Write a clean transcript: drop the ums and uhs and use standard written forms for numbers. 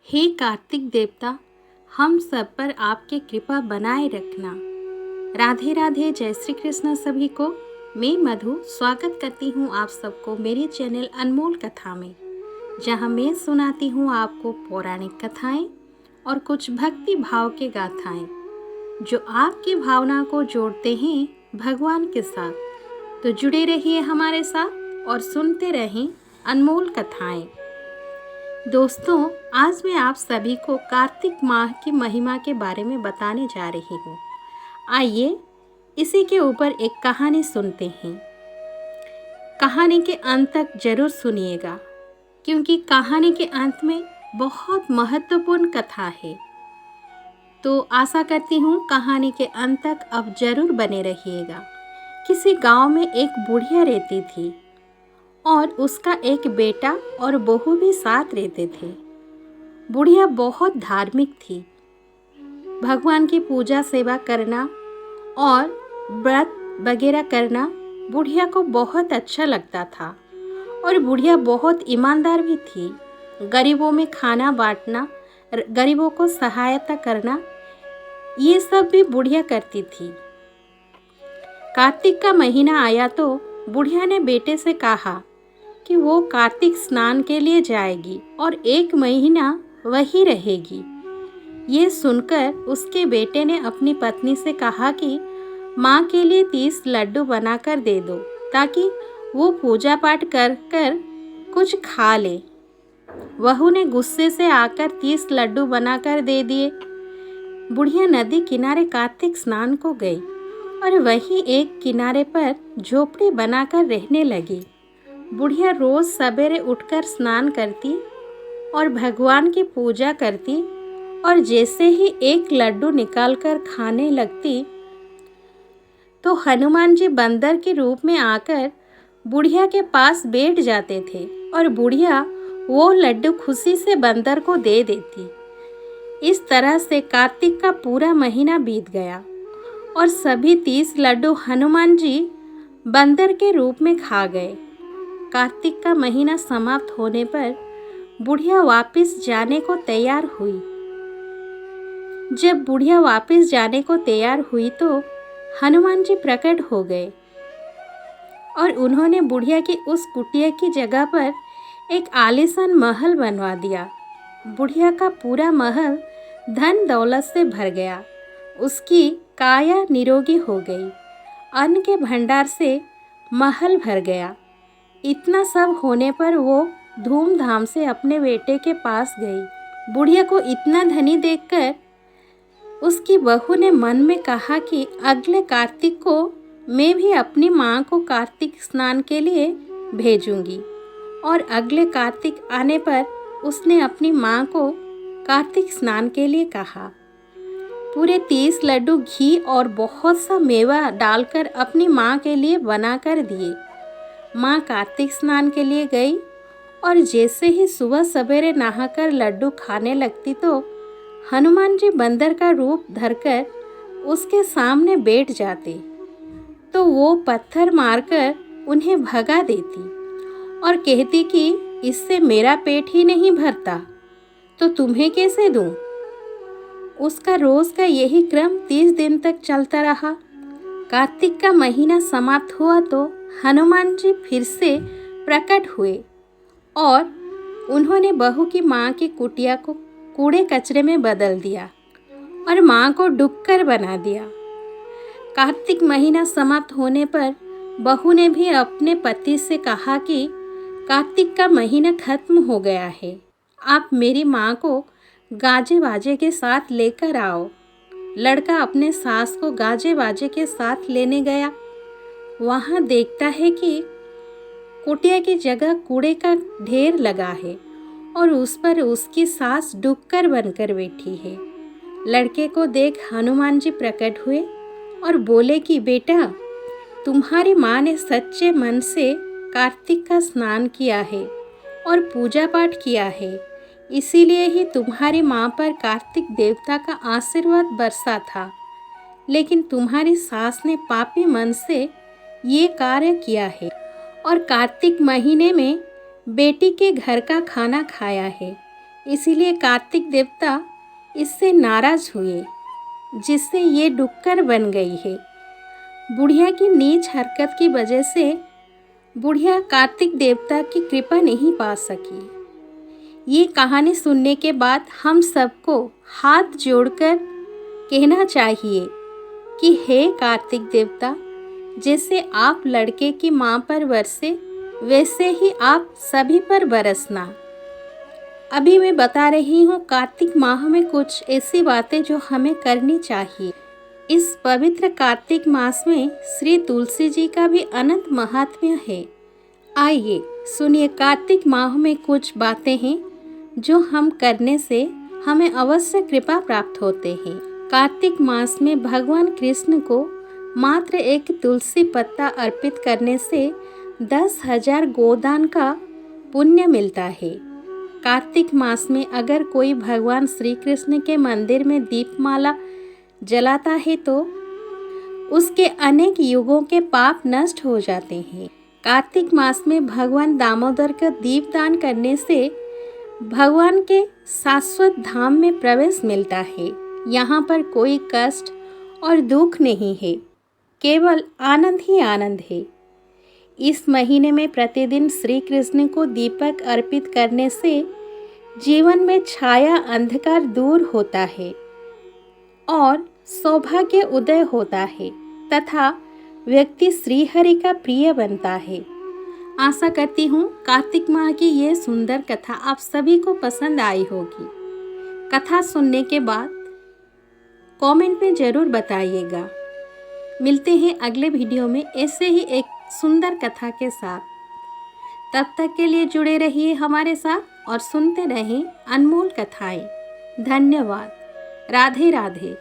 हे कार्तिक देवता, हम सब पर आपकी कृपा बनाए रखना। राधे राधे, जय श्री कृष्ण सभी को। मैं मधु स्वागत करती हूँ आप सबको मेरे चैनल अनमोल कथा में, जहाँ मैं सुनाती हूँ आपको पौराणिक कथाएं और कुछ भक्ति भाव के गाथाएं जो आपकी भावना को जोड़ते हैं भगवान के साथ। तो जुड़े रहिए हमारे साथ और सुनते रहें अनमोल कथाएं। दोस्तों, आज मैं आप सभी को कार्तिक माह की महिमा के बारे में बताने जा रही हूँ। आइए इसी के ऊपर एक कहानी सुनते हैं। कहानी के अंत तक जरूर सुनिएगा, क्योंकि कहानी के अंत में बहुत महत्वपूर्ण कथा है। तो आशा करती हूँ कहानी के अंत तक अब जरूर बने रहिएगा। किसी गांव में एक बुढ़िया रहती थी और उसका एक बेटा और बहू भी साथ रहते थे। बुढ़िया बहुत धार्मिक थी। भगवान की पूजा सेवा करना और व्रत वगैरह करना बुढ़िया को बहुत अच्छा लगता था। और बुढ़िया बहुत ईमानदार भी थी। गरीबों में खाना बांटना, गरीबों को सहायता करना, ये सब भी बुढ़िया करती थी। कार्तिक का महीना आया तो बुढ़िया ने बेटे से कहा कि वो कार्तिक स्नान के लिए जाएगी और 1 महीना वही रहेगी। ये सुनकर उसके बेटे ने अपनी पत्नी से कहा कि माँ के लिए 30 लड्डू बनाकर दे दो, ताकि वो पूजा पाठ कर कर कुछ खा ले। बहू ने गुस्से से आकर 30 लड्डू बनाकर दे दिए। बुढ़िया नदी किनारे कार्तिक स्नान को गई और वहीं एक किनारे पर झोपड़ी बनाकर रहने लगी। बुढ़िया रोज सवेरे उठकर स्नान करती और भगवान की पूजा करती, और जैसे ही एक लड्डू निकालकर खाने लगती तो हनुमान जी बंदर के रूप में आकर बुढ़िया के पास बैठ जाते थे और बुढ़िया वो लड्डू खुशी से बंदर को दे देती। इस तरह से कार्तिक का पूरा महीना बीत गया और सभी 30 लड्डू हनुमान जी बंदर के रूप में खा गए। कार्तिक का महीना समाप्त होने पर बुढ़िया वापस जाने को तैयार हुई। जब बुढ़िया वापस जाने को तैयार हुई तो हनुमान जी प्रकट हो गए और उन्होंने बुढ़िया की उस कुटिया की जगह पर एक आलीशान महल बनवा दिया। बुढ़िया का पूरा महल धन दौलत से भर गया। उसकी काया निरोगी हो गई। अन्न के भंडार से महल भर गया। इतना सब होने पर वो धूमधाम से अपने बेटे के पास गई। बुढ़िया को इतना धनी देखकर उसकी बहू ने मन में कहा कि अगले कार्तिक को मैं भी अपनी माँ को कार्तिक स्नान के लिए भेजूंगी। और अगले कार्तिक आने पर उसने अपनी माँ को कार्तिक स्नान के लिए कहा। पूरे 30 लड्डू घी और बहुत सा मेवा डालकर अपनी माँ के लिए बनाकर दिए। माँ कार्तिक स्नान के लिए गई और जैसे ही सुबह सवेरे नहाकर लड्डू खाने लगती तो हनुमान जी बंदर का रूप धरकर उसके सामने बैठ जाते, तो वो पत्थर मारकर उन्हें भगा देती और कहती कि इससे मेरा पेट ही नहीं भरता तो तुम्हें कैसे दूं। उसका रोज का यही क्रम 30 दिन तक चलता रहा। कार्तिक का महीना समाप्त हुआ तो हनुमान जी फिर से प्रकट हुए और उन्होंने बहू की माँ की कुटिया को कूड़े कचरे में बदल दिया और माँ को डुबकर बना दिया। कार्तिक महीना समाप्त होने पर बहू ने भी अपने पति से कहा कि कार्तिक का महीना खत्म हो गया है, आप मेरी माँ को गाजे बाजे के साथ लेकर आओ। लड़का अपने सास को गाजे बाजे के साथ लेने गया। वहाँ देखता है कि कुटिया की जगह कूड़े का ढेर लगा है और उस पर उसकी सास डुबकर बनकर बैठी है। लड़के को देख हनुमान जी प्रकट हुए और बोले कि बेटा, तुम्हारी माँ ने सच्चे मन से कार्तिक का स्नान किया है और पूजा पाठ किया है, इसीलिए ही तुम्हारी माँ पर कार्तिक देवता का आशीर्वाद बरसा था। लेकिन तुम्हारी सास ने पापी मन से ये कार्य किया है और कार्तिक महीने में बेटी के घर का खाना खाया है, इसीलिए कार्तिक देवता इससे नाराज हुए, जिससे ये डुक्कर बन गई है। बुढ़िया की नीच हरकत की वजह से बुढ़िया कार्तिक देवता की कृपा नहीं पा सकी। ये कहानी सुनने के बाद हम सबको हाथ जोड़कर कहना चाहिए कि हे कार्तिक देवता, जैसे आप लड़के की माँ पर बरसे वैसे ही आप सभी पर बरसना। अभी मैं बता रही हूँ कार्तिक माह में कुछ ऐसी बातें जो हमें करनी चाहिए। इस पवित्र कार्तिक मास में श्री तुलसी जी का भी अनंत महात्म्य है। आइए सुनिए, कार्तिक माह में कुछ बातें हैं जो हम करने से हमें अवश्य कृपा प्राप्त होते हैं। कार्तिक मास में भगवान कृष्ण को मात्र एक तुलसी पत्ता अर्पित करने से 10,000 गोदान का पुण्य मिलता है। कार्तिक मास में अगर कोई भगवान श्री कृष्ण के मंदिर में दीपमाला जलाता है तो उसके अनेक युगों के पाप नष्ट हो जाते हैं। कार्तिक मास में भगवान दामोदर का दीपदान करने से भगवान के शाश्वत धाम में प्रवेश मिलता है। यहाँ पर कोई कष्ट और दुख नहीं है, केवल आनंद ही आनंद है। इस महीने में प्रतिदिन श्री कृष्ण को दीपक अर्पित करने से जीवन में छाया अंधकार दूर होता है और सौभाग्य उदय होता है तथा व्यक्ति श्रीहरि का प्रिय बनता है। आशा करती हूँ कार्तिक माह की ये सुंदर कथा आप सभी को पसंद आई होगी। कथा सुनने के बाद कमेंट में ज़रूर बताइएगा। मिलते हैं अगले वीडियो में ऐसे ही एक सुंदर कथा के साथ। तब तक के लिए जुड़े रहिए हमारे साथ और सुनते रहें अनमोल कथाएं। धन्यवाद। राधे राधे।